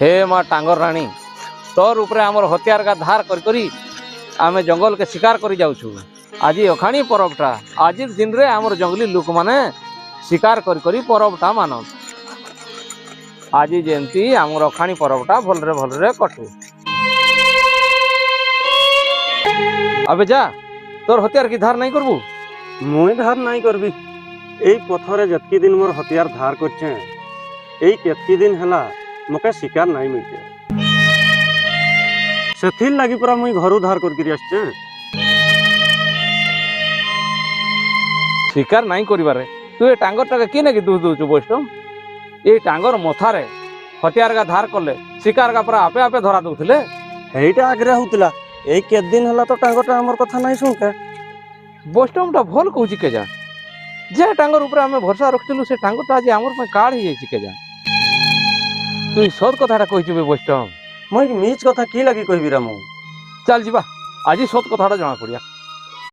हे माँ टांगर रानी तोर उपरे आमर हथियार का धार करी आमे जंगल के शिकार करी जाऊछु। आज अखाणी परबटा आज दिन रे आमर जंगली लोक माने शिकार करी परबटा मान आज जेमती आमर अखाणी परबटा भलरे कटू। अबे जा तोर हथियार की धार नहीं करबू। मुई धार नहीं करबी। एई पथरे जतकी दिन मोर हथियार धार करछे एई केतकी दिन हला मके शिकार नहीं मिलते सेथिल लागी परा मुई घरु धार करके आछे। शिकार नहीं करिबारे तू ए टांगर टाके कि नेकी दूध दूचु वैष्णव। ये टांगर मथारे हथियार का धार कले शिकार का परा आपे आपे धरा दउथिले। एईटा आग्रह होतला एई केत दिन हला तो टांगरटा हमर कथा नहीं सुनके। वैष्णवटा भल कहूची के जा जे टांगर ऊपर आमे भरोसा रखथिलु से टांगर तो आज हमर पे काढ़ ही जाईची के जा। तू सत कथाटा कहिछु बे वैष्णव। मुई मीछ कथा की लगी कहबी रा मु। चल जीवा आज सत कथाटा जना पड़िया।